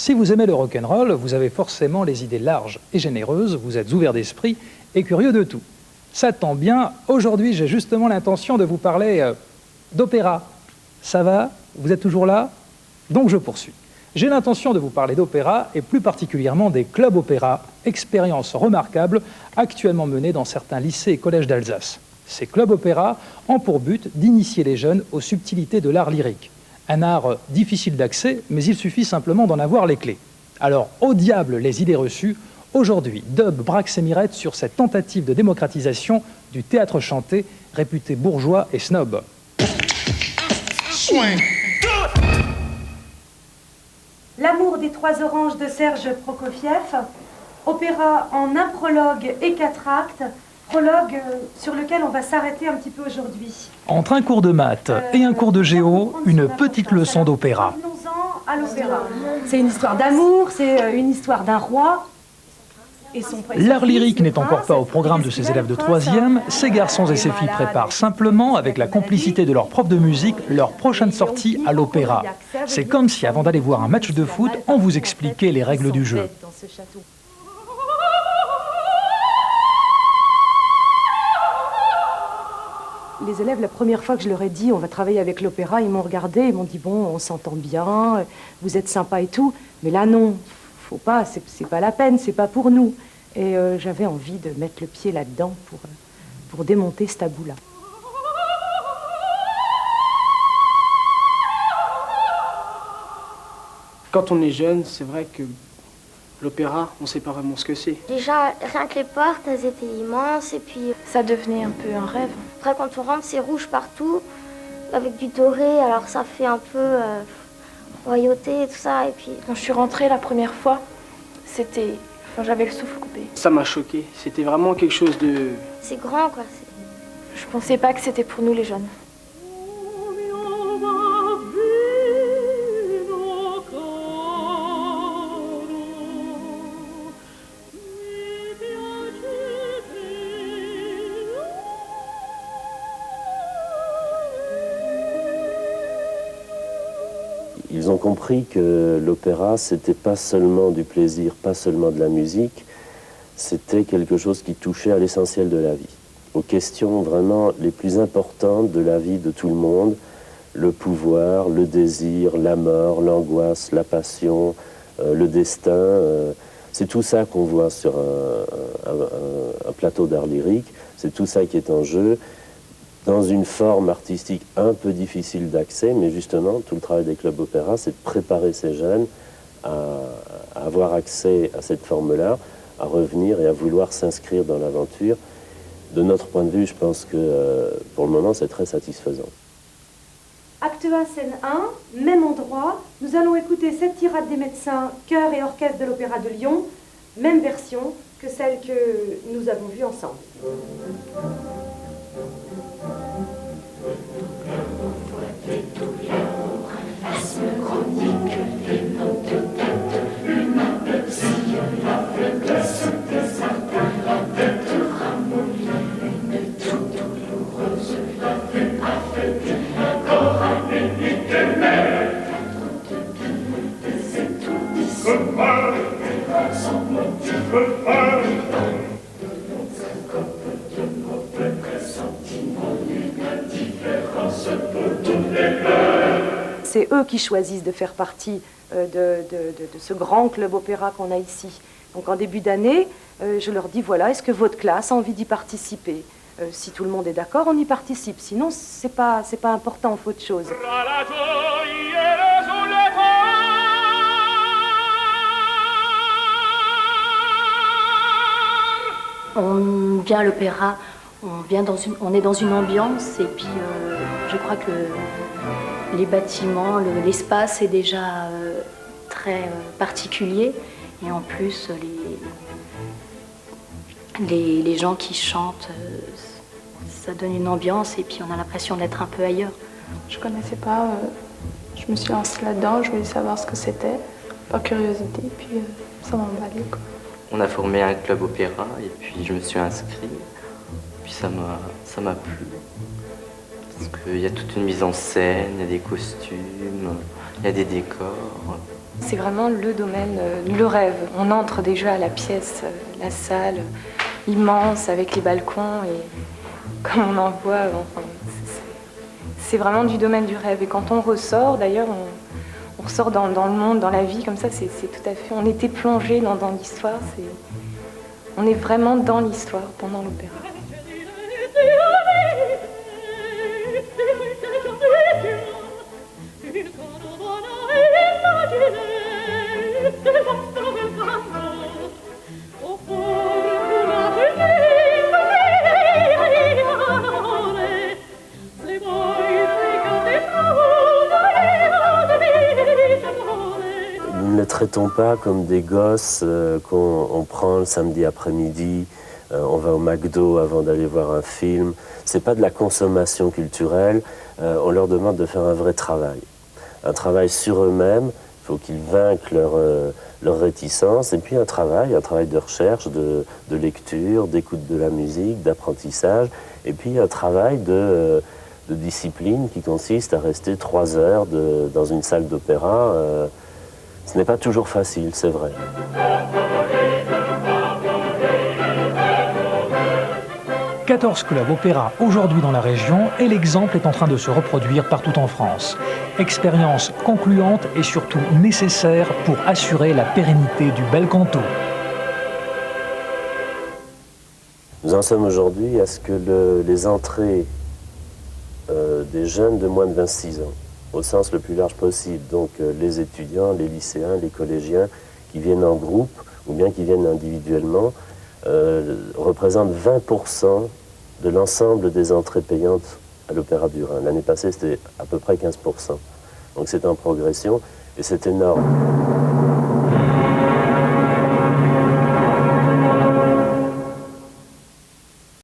Si vous aimez le rock'n'roll, vous avez forcément les idées larges et généreuses, vous êtes ouvert d'esprit et curieux de tout. Ça tombe bien, aujourd'hui j'ai justement l'intention de vous parler d'opéra. Ça va? Vous êtes toujours là? Donc je poursuis. J'ai l'intention de vous parler d'opéra et plus particulièrement des clubs opéra, expérience remarquable actuellement menée dans certains lycées et collèges d'Alsace. Ces clubs opéra ont pour but d'initier les jeunes aux subtilités de l'art lyrique. Un art difficile d'accès, mais il suffit simplement d'en avoir les clés. Alors, au diable les idées reçues, aujourd'hui, Dub braque ses mirettes sur cette tentative de démocratisation du théâtre chanté, réputé bourgeois et snob. L'amour des trois oranges de Serge Prokofiev, opéra en un prologue et 4 actes, prologue sur lequel on va s'arrêter un petit peu aujourd'hui. Entre un cours de maths et un cours de géo, une petite leçon d'opéra. Revenons-en à l'opéra. C'est une histoire d'amour, c'est une histoire d'un roi. L'art lyrique n'est encore pas au programme de ces élèves de 3e. Ces garçons et ces filles préparent simplement, avec la complicité de leur prof de musique, leur prochaine sortie à l'opéra. C'est comme si, avant d'aller voir un match de foot, on vous expliquait les règles du jeu. Les élèves, la première fois que je leur ai dit on va travailler avec l'opéra, ils m'ont regardé, ils m'ont dit bon, on s'entend bien, vous êtes sympa et tout, mais là non, faut pas, c'est pas la peine, c'est pas pour nous. Et j'avais envie de mettre le pied là-dedans pour démonter ce tabou-là. Quand on est jeune, c'est vrai que l'opéra, on sait pas vraiment ce que c'est. Déjà, rien que les portes, elles étaient immenses et puis ça devenait un peu un rêve. Après, quand on rentre, c'est rouge partout, avec du doré, alors ça fait un peu royauté et tout ça. Et puis... Quand je suis rentrée la première fois, c'était... Enfin, j'avais le souffle coupé. Ça m'a choqué. C'était vraiment quelque chose de... C'est grand, quoi. Je pensais pas que c'était pour nous, les jeunes. Ils ont compris que l'opéra, c'était pas seulement du plaisir, pas seulement de la musique, c'était quelque chose qui touchait à l'essentiel de la vie, aux questions vraiment les plus importantes de la vie de tout le monde, le pouvoir, le désir, la mort, l'angoisse, la passion, le destin. C'est tout ça qu'on voit sur un plateau d'art lyrique, c'est tout ça qui est en jeu, dans une forme artistique un peu difficile d'accès, mais justement, tout le travail des clubs opéra, c'est de préparer ces jeunes à avoir accès à cette forme-là, à revenir et à vouloir s'inscrire dans l'aventure. De notre point de vue, je pense que pour le moment, c'est très satisfaisant. Acte 1, scène 1, même endroit. Nous allons écouter cette tirade des médecins, chœur et orchestre de l'Opéra de Lyon, même version que celle que nous avons vue ensemble. C'est eux qui choisissent de faire partie de ce grand club opéra qu'on a ici. Donc en début d'année, je leur dis voilà, est-ce que votre classe a envie d'y participer? Si tout le monde est d'accord, on y participe. Sinon, c'est pas important, on fait autre chose. On vient à l'opéra, on est dans une ambiance et puis je crois que les bâtiments, l'espace est déjà très particulier et en plus les gens qui chantent, ça donne une ambiance et puis on a l'impression d'être un peu ailleurs. Je connaissais pas, je me suis lancée là-dedans, je voulais savoir ce que c'était, par curiosité, et puis ça m'a emballé, quoi. On a formé un club opéra et puis je me suis inscrit, puis ça m'a plu. Parce qu'il y a toute une mise en scène, il y a des costumes, il y a des décors. C'est vraiment le domaine, le rêve. On entre déjà à la pièce, la salle immense avec les balcons et comme on en voit, enfin, c'est vraiment du domaine du rêve. Et quand on ressort, d'ailleurs, on ressort dans le monde, dans la vie, comme ça, c'est tout à fait... On était plongé dans l'histoire, on est vraiment dans l'histoire pendant l'opéra. Nous ne les traitons pas comme des gosses qu'on prend le samedi après-midi, on va au McDo avant d'aller voir un film. C'est pas de la consommation culturelle, on leur demande de faire un vrai travail. Un travail sur eux-mêmes, il faut qu'ils vainquent leur réticence, et puis un travail de recherche, de lecture, d'écoute de la musique, d'apprentissage, et puis un travail de discipline qui consiste à rester 3 heures dans une salle d'opéra. Ce n'est pas toujours facile, c'est vrai. 14 clubs opéra aujourd'hui dans la région et l'exemple est en train de se reproduire partout en France. Expérience concluante et surtout nécessaire pour assurer la pérennité du bel canto. Nous en sommes aujourd'hui à ce que les entrées des jeunes de moins de 26 ans, au sens le plus large possible, donc les étudiants, les lycéens, les collégiens qui viennent en groupe ou bien qui viennent individuellement, représentent 20% de l'ensemble des entrées payantes à l'Opéra du Rhin. L'année passée, c'était à peu près 15%. Donc c'est en progression et c'est énorme.